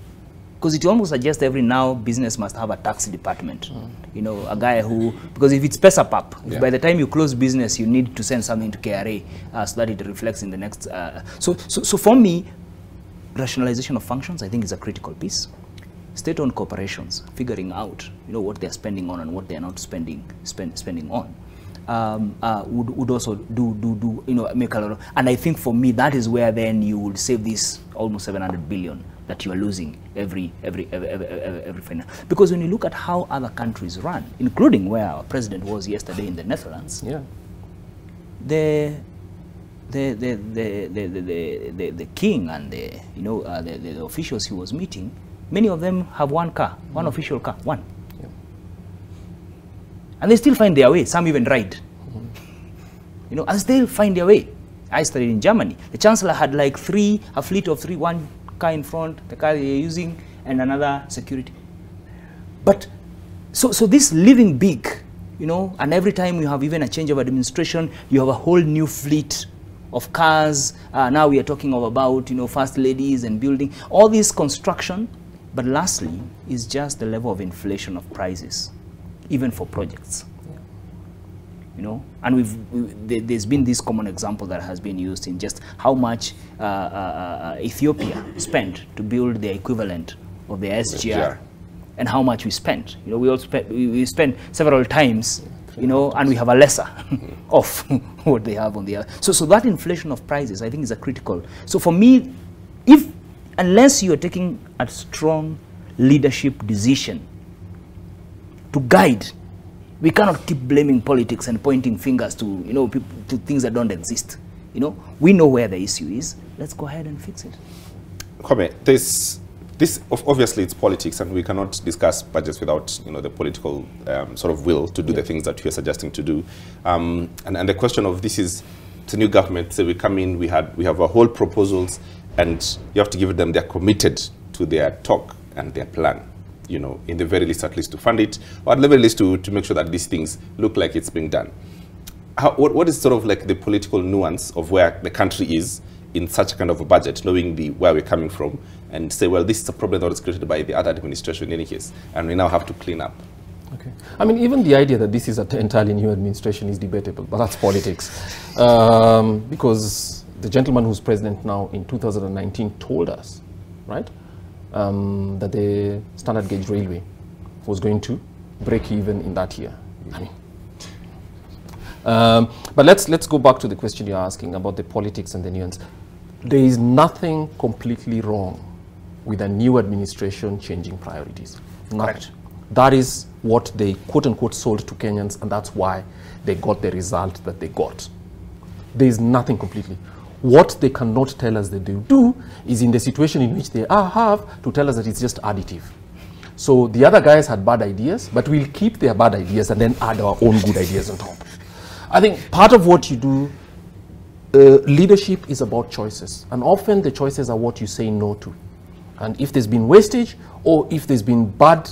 Because it almost suggests every now business must have a tax department. You know, a guy who, because if it's PesaPap, if by the time you close business, you need to send something to KRA so that it reflects in the next. So for me, rationalization of functions, I think, is a critical piece. State-owned corporations, figuring out, you know, what they're spending on and what they're not spending on, would also do you know, make a lot of, and I think for me that is where then you would save this almost 700 billion that you are losing every finance. Because when you look at how other countries run, including where our president was yesterday in the Netherlands, the king and the, you know, the officials he was meeting, many of them have one car, one official car, one. And they still find their way. Some even ride. You know, and still find their way. I studied in Germany. The chancellor had like a fleet of 3, one car in front, the car they're using, and another security. But so this living big you know, and every time you have even a change of administration, you have a whole new fleet of cars. Now we are talking about, you know, first ladies and building, all this construction. But lastly, is just the level of inflation of prices, even for projects. You know, and there's been this common example that has been used in just how much Ethiopia spent to build the equivalent of the SGR, and how much we spent. You know, we spent several times, you know, and we have a lesser of what they have on the other. So that inflation of prices, I think, is a critical. So for me, unless you are taking a strong leadership decision to guide, we cannot keep blaming politics and pointing fingers to, you know, to things that don't exist. You know, we know where the issue is. Let's go ahead and fix it. Kwame, this obviously it's politics, and we cannot discuss budgets without, you know, the political sort of will to do the things that you're suggesting to do. And the question of this is, it's a new government, so we come in, we have a whole proposals, and you have to give them, they're committed to their talk and their plan, you know, in the very least, at least to fund it, or at the very least to make sure that these things look like it's being done. What is sort of like the political nuance of where the country is in such a kind of a budget, knowing where we're coming from, and say, well, this is a problem that was created by the other administration in any case, and we now have to clean up? Okay. I mean, even the idea that this is an entirely new administration is debatable, but that's politics. Because the gentleman who's president now in 2019 told us, right, that the standard gauge railway was going to break even in that year. I mean, but let's go back to the question you're asking about the politics and the nuance. There is nothing completely wrong with a new administration changing priorities. Correct. That is what they quote-unquote sold to Kenyans, and that's why they got the result that they got. There is nothing completely. What they cannot tell us that they do is in the situation in which they have to tell us that it's just additive. So the other guys had bad ideas, but we'll keep their bad ideas and then add our own good ideas on top. I think part of what you do, leadership is about choices. And often the choices are what you say no to. And if there's been wastage, or if there's been bad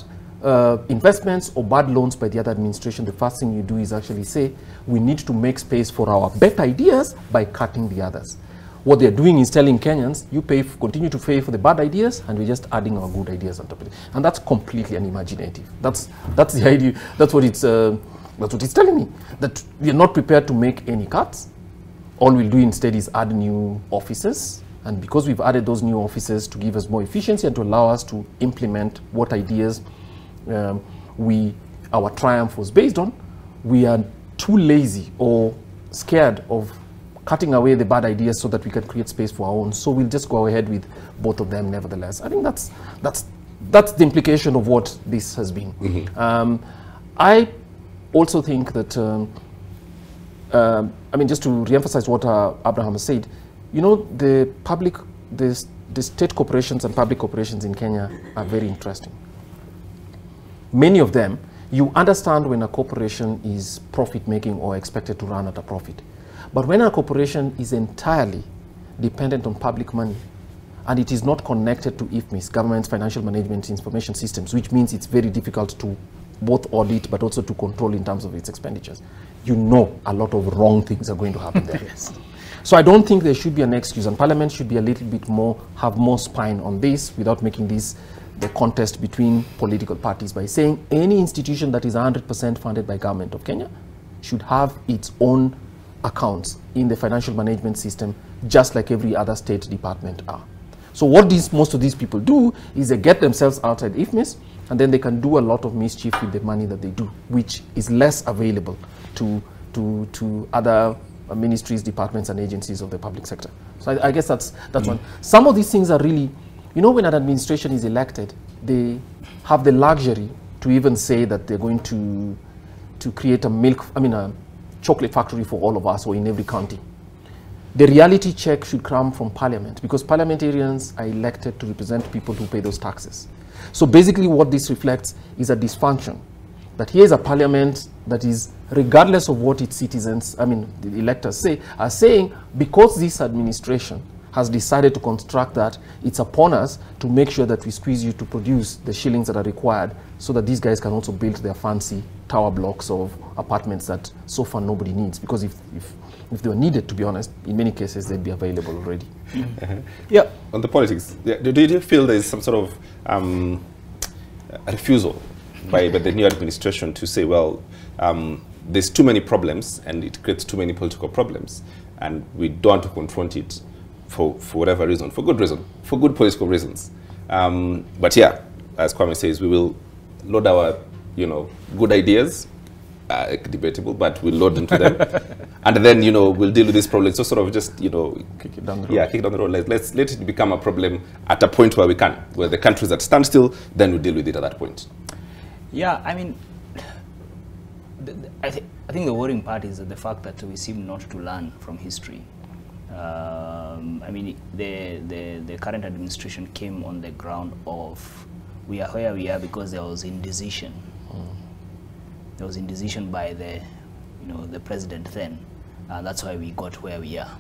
investments or bad loans by the other administration, the first thing you do is actually say, we need to make space for our better ideas by cutting the others. What they're doing is telling Kenyans, you continue to pay for the bad ideas, and we're just adding our good ideas on top of it. And that's completely unimaginative. That's the idea. That's what it's telling me, that we're not prepared to make any cuts. All we'll do instead is add new offices. And because we've added those new offices to give us more efficiency and to allow us to implement what ideas our triumph was based on, we are too lazy or scared of cutting away the bad ideas so that we can create space for our own. So we'll just go ahead with both of them nevertheless. I think that's the implication of what this has been. Mm-hmm. I also think that, I mean, just to reemphasize what Abraham has said, you know, the state corporations and public corporations in Kenya are very interesting. Many of them, you understand when a corporation is profit-making or expected to run at a profit. But when a corporation is entirely dependent on public money, and it is not connected to IFMIS, Government Financial Management Information Systems, which means it's very difficult to both audit but also to control in terms of its expenditures, you know a lot of wrong things are going to happen there. Yes. So I don't think there should be an excuse, and Parliament should be a little bit more, have more spine on this without making this the contest between political parties by saying any institution that is 100% funded by government of Kenya should have its own accounts in the financial management system, just like every other state department are. So what most of these people do is they get themselves outside IFMIS, and then they can do a lot of mischief with the money that they do, which is less available to other ministries, departments, and agencies of the public sector. So I guess that's one. Some of these things are really, you know, when an administration is elected, they have the luxury to even say that they're going to create a chocolate factory for all of us or in every county. The reality check should come from Parliament, because parliamentarians are elected to represent people who pay those taxes. So basically what this reflects is a dysfunction. That here's a parliament that is, regardless of what its citizens, the electors are saying, because this administration has decided to construct that, it's upon us to make sure that we squeeze you to produce the shillings that are required so that these guys can also build their fancy tower blocks of apartments that so far nobody needs, because if they were needed, to be honest, in many cases they'd be available already. Yeah. On the politics, do you feel there is some sort of a refusal by the new administration to say, well, there's too many problems and it creates too many political problems, and we don't want to confront it for whatever reason, for good reason, for good political reasons. But yeah, as Kwame says, we will load our, good ideas, debatable, but we'll load into them, and then we'll deal with this problem. So sort of just kick it down the road. Yeah, kick it down the road. Let's let it become a problem at a point where we can, where the countries that stand still, then we deal with it at that point. Yeah, I mean, I think the worrying part is the fact that we seem not to learn from history. I mean, the current administration came on the ground of we are where we are because there was indecision. There was indecision by the president then. That's why we got where we are.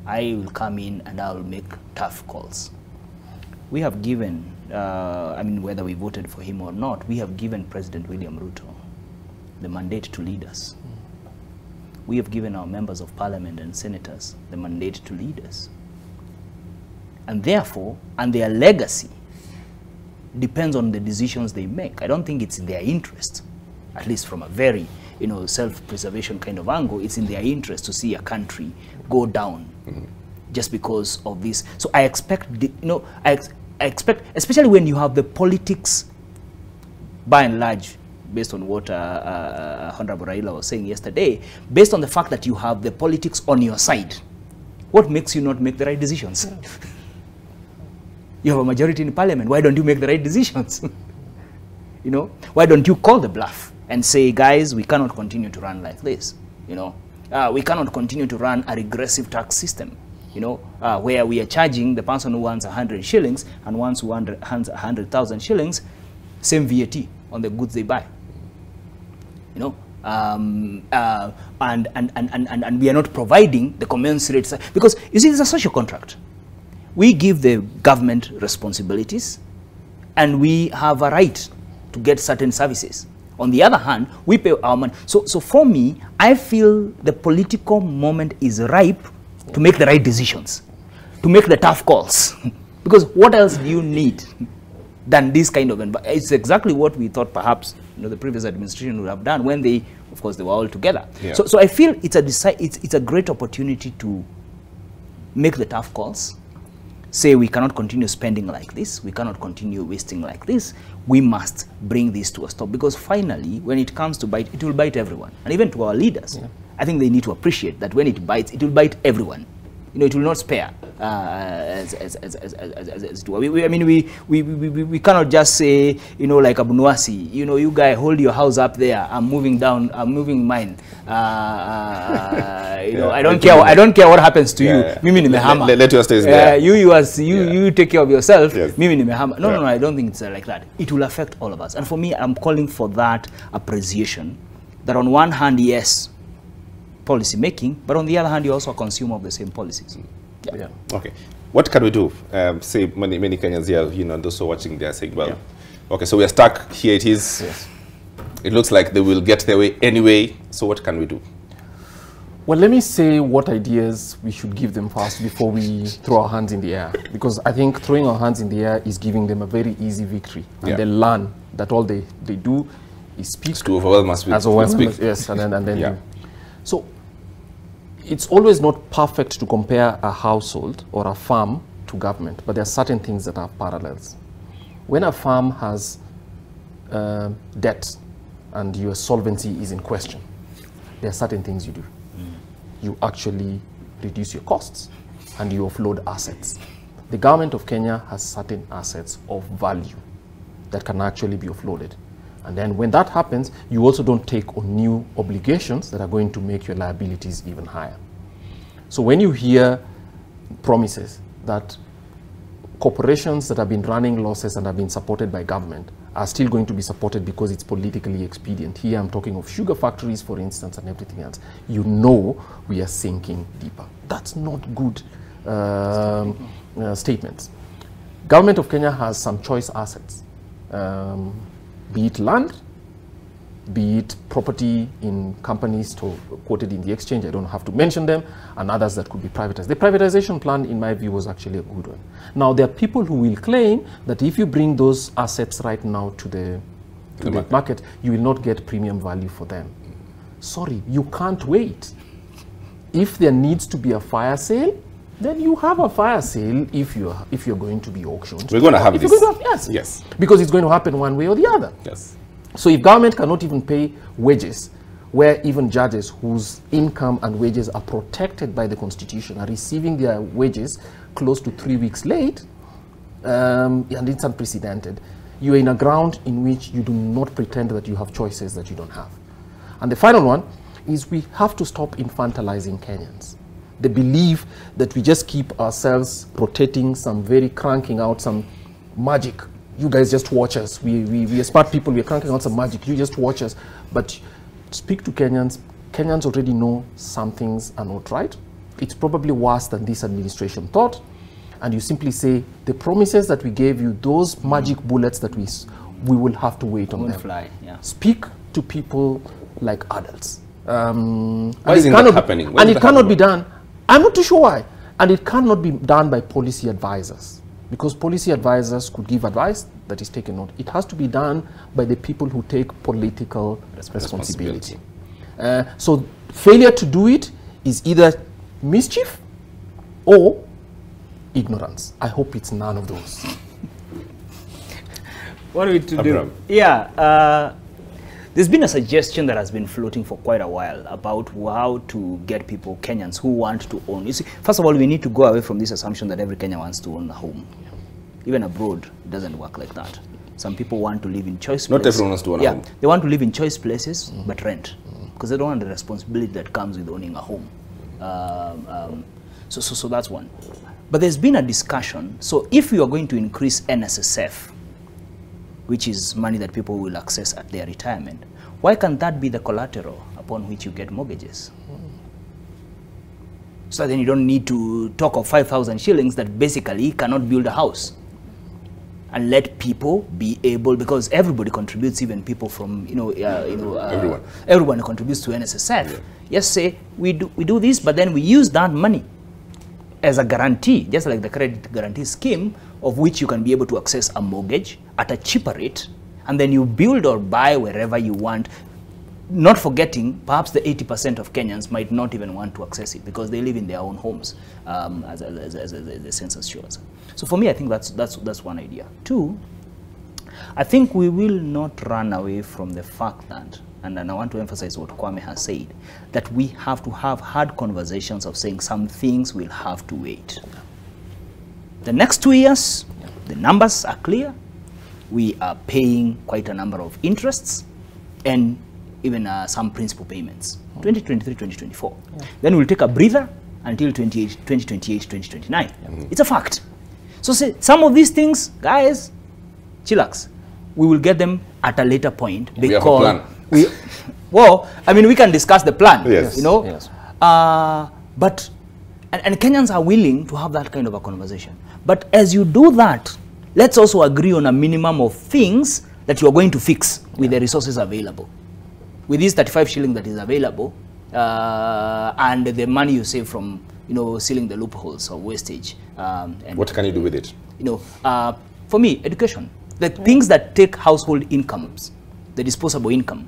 I will come in and I will make tough calls. We have given, I mean, whether we voted for him or not, we have given President William Ruto the mandate to lead us. We have given our members of parliament and senators the mandate to lead us. And therefore, and their legacy depends on the decisions they make. I don't think it's in their interest, at least from a very, self-preservation kind of angle, it's in their interest to see a country go down just because of this. So I expect, I expect, especially when you have the politics, by and large, based on what Honorable Raila was saying yesterday, based on the fact that you have the politics on your side, what makes you not make the right decisions? You have a majority in parliament. Why don't you make the right decisions? Why don't you call the bluff and say, guys, we cannot continue to run like this? We cannot continue to run a regressive tax system, where we are charging the person who wants 100 shillings and wants 100,000 shillings, same VAT on the goods they buy. And we are not providing the commensurate, because you see, it's a social contract. We give the government responsibilities and we have a right to get certain services. On the other hand, we pay our money. So for me, I feel the political moment is ripe to make the right decisions, to make the tough calls. Because what else do you need than this kind of environment? It's exactly what we thought perhaps the previous administration would have done when they, of course, they were all together. Yeah. So I feel it's a great opportunity to make the tough calls. Say we cannot continue spending like this, we cannot continue wasting like this, we must bring this to a stop, because finally, when it comes to bite, it will bite everyone, and even to our leaders. Yeah. I think they need to appreciate that when it bites, it will bite everyone. It will not spare. I mean, we cannot just say, like Abunuasi, you guy, hold your house up there. I'm moving down. I'm moving mine. I don't care. I don't care what happens to you. Mimi nimehama. Let your stay there. You take care of yourself. Yes. Mimi nimehama. No, I don't think it's like that. It will affect all of us. And for me, I'm calling for that appreciation. That on one hand, yes, policy making, but on the other hand, you're also a consumer of the same policies. Yeah. Okay. What can we do? Say many Kenyans here, those who are watching, they are saying, well, okay, so we are stuck. Here it is. Yes. It looks like they will get their way anyway. So what can we do? Well, let me say what ideas we should give them first before we throw our hands in the air. Because I think throwing our hands in the air is giving them a very easy victory. And they learn that all they do is speak. It's to overwhelm us with speak. Yes, and then So it's always not perfect to compare a household or a farm to government, but there are certain things that are parallels. When a farm has debt and your solvency is in question, there are certain things you do. You actually reduce your costs and you offload assets. The government of Kenya has certain assets of value that can actually be offloaded. And then when that happens, you also don't take on new obligations that are going to make your liabilities even higher. So when you hear promises that corporations that have been running losses and have been supported by government are still going to be supported because it's politically expedient. Here I'm talking of sugar factories, for instance, and everything else. We are sinking deeper. That's not good statements. Government of Kenya has some choice assets. Be it land, be it property in companies quoted in the exchange, I don't have to mention them, and others that could be privatized. The privatization plan, in my view, was actually a good one. Now, there are people who will claim that if you bring those assets right now to the market, you will not get premium value for them. Sorry, you can't wait. If there needs to be a fire sale, then you have a fire sale if you're going to be auctioned. We're going to have this. Yes. Yes. Because it's going to happen one way or the other. Yes. So if government cannot even pay wages, where even judges whose income and wages are protected by the Constitution are receiving their wages close to 3 weeks late, and it's unprecedented, you're in a ground in which you do not pretend that you have choices that you don't have. And the final one is we have to stop infantilizing Kenyans. The belief that we just keep ourselves rotating cranking out some magic. You guys just watch us. We are smart people. We're cranking out some magic. You just watch us. But speak to Kenyans. Kenyans already know some things are not right. It's probably worse than this administration thought. And you simply say, the promises that we gave you, those magic bullets that we will have to wait on them. Fly, yeah. Speak to people like adults. Why isn't that happening? And it cannot be done. I'm not too sure why. And it cannot be done by policy advisors. Because policy advisors could give advice that is taken note. It has to be done by the people who take political responsibility. So failure to do it is either mischief or ignorance. I hope it's none of those. What are we to do? Yeah, there's been a suggestion that has been floating for quite a while about how to get people, Kenyans, who want to own. You see, first of all, we need to go away from this assumption that every Kenyan wants to own a home. Even abroad, it doesn't work like that. Some people want to live in choice places. Not everyone wants to own a home. They want to live in choice places, but rent. Because they don't want the responsibility that comes with owning a home. So that's one. But there's been a discussion. So if you are going to increase NSSF, which is money that people will access at their retirement, why can't that be the collateral upon which you get mortgages? So then you don't need to talk of 5,000 shillings that basically cannot build a house. And let people be able, because everybody contributes, even people from, everyone contributes to NSSF. Yeah. Yes, say, we do this, but then we use that money as a guarantee, just like the credit guarantee scheme, of which you can be able to access a mortgage at a cheaper rate, and then you build or buy wherever you want, not forgetting perhaps the 80% of Kenyans might not even want to access it because they live in their own homes, as the census shows. So for me, I think that's one idea. Two, I think we will not run away from the fact that, and I want to emphasize what Kwame has said, that we have to have hard conversations of saying some things will have to wait. The next 2 years, the numbers are clear. We are paying quite a number of interests and even some principal payments, 2023, 2024. Yeah. Then we'll take a breather until 2028, 2029. Yeah. It's a fact. So say, some of these things, guys, chillax, we will get them at a later point. Because we have a plan. Well, I mean, we can discuss the plan, yes. You know. Yes. But Kenyans are willing to have that kind of a conversation. But as you do that, let's also agree on a minimum of things that you are going to fix with the resources available. With this 35 shilling that is available, and the money you save from, sealing the loopholes of wastage. And what can you do with it? For me, education. The things that take household incomes, the disposable income,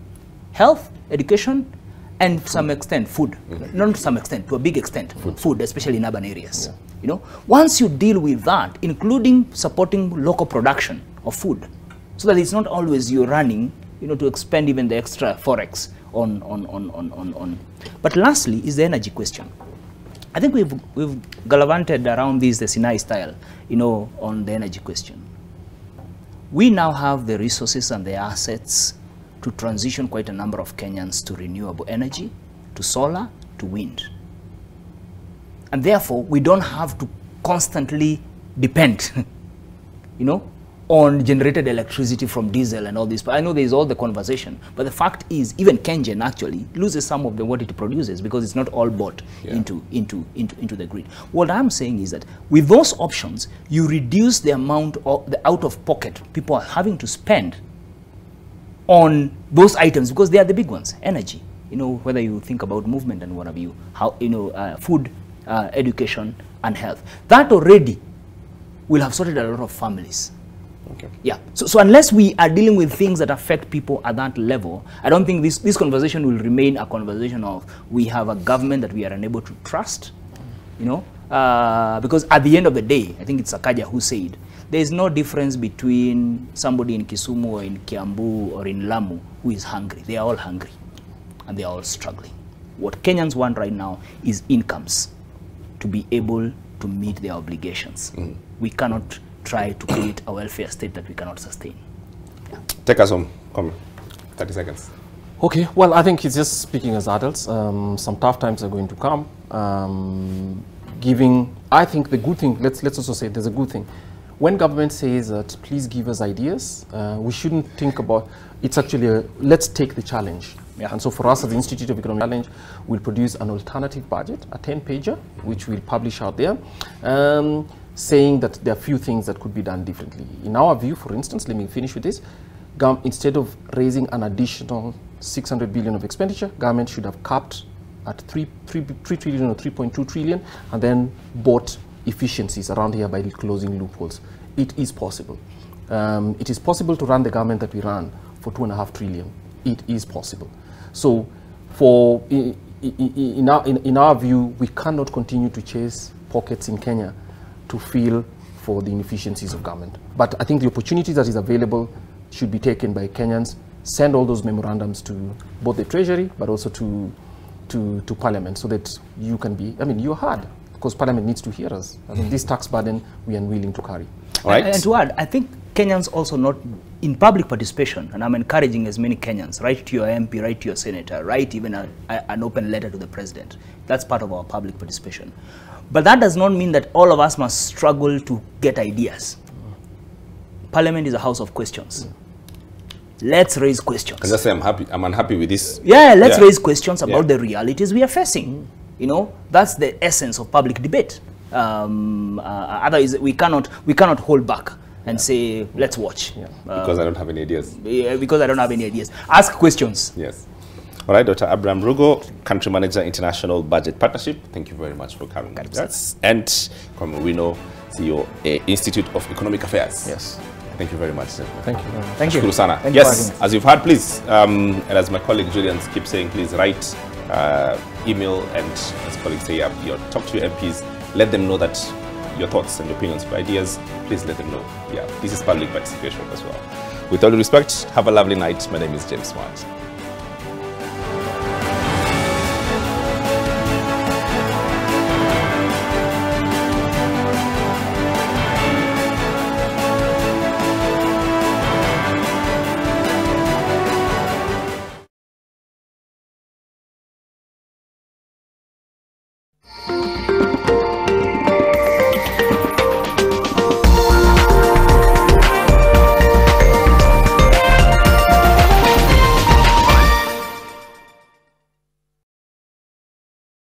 health, education, and to some extent food. Not to some extent, to a big extent, food, especially in urban areas. Yeah. Once you deal with that, including supporting local production of food, so that it's not always you're running, to expend even the extra forex on. But lastly is the energy question. I think we've gallivanted around this, the Sinai style, on the energy question. We now have the resources and the assets to transition quite a number of Kenyans to renewable energy, to solar, to wind. And therefore, we don't have to constantly depend, on generated electricity from diesel and all this. But I know there is all the conversation. But the fact is, even Kenyan actually loses some of what it produces because it's not all bought into the grid. What I'm saying is that with those options, you reduce the amount of the out-of-pocket people are having to spend on those items because they are the big ones. Energy, whether you think about movement and what have you, how, food, education and health. That already will have sorted a lot of families. Okay. Yeah. So unless we are dealing with things that affect people at that level, I don't think this conversation will remain a conversation of we have a government that we are unable to trust, because at the end of the day, I think it's Sakaja who said, there is no difference between somebody in Kisumu or in Kiambu or in Lamu who is hungry. They are all hungry and they are all struggling. What Kenyans want right now is incomes to be able to meet their obligations. We cannot try to create a welfare state that we cannot sustain. Yeah. Take us home. Come, 30 seconds. Okay, well, I think it's just speaking as adults. Some tough times are going to come. I think the good thing, let's also say there's a good thing. When government says that please give us ideas, we shouldn't think about, it's actually let's take the challenge. Yeah. And so for us as the Institute of Economic Challenge, we'll produce an alternative budget, a 10-pager, which we'll publish out there, saying that there are few things that could be done differently. In our view, for instance, let me finish with this, instead of raising an additional 600 billion of expenditure, government should have capped at 3 trillion or 3.2 trillion and then bought efficiencies around here by closing loopholes. It is possible. It is possible to run the government that we run for 2.5 trillion. It is possible. So in our view, we cannot continue to chase pockets in Kenya to fill for the inefficiencies of government. But I think the opportunity that is available should be taken by Kenyans. Send all those memorandums to both the Treasury, but also to Parliament, so that you can be, you're hard, because Parliament needs to hear us. This tax burden, we are unwilling to carry. All right. And to add, I think Kenyans also not in public participation, and I'm encouraging as many Kenyans, write to your MP, write to your senator, write even an open letter to the president. That's part of our public participation. But that does not mean that all of us must struggle to get ideas. Parliament is a house of questions. Let's raise questions. And just say I'm unhappy with this. Yeah, let's raise questions about the realities we are facing. That's the essence of public debate. Otherwise, we cannot hold back and say, let's watch. Because I don't have any ideas. Yeah, because I don't have any ideas. Ask questions. Yes. All right, Dr. Abraham Rugo, Country Manager, International Budget Partnership. Thank you very much for coming with us. And Kwamawino, CEO, Institute of Economic Affairs. Yes. Thank you very much. Thank you. Thank you. Sana. Yes, as you've heard, please, and as my colleague Julian keeps saying, please write, email, and as colleagues say, talk to your MPs. Let them know that your thoughts and opinions, your ideas, please let them know. Yeah, this is public participation as well. With all due respect, have a lovely night. My name is James Smart.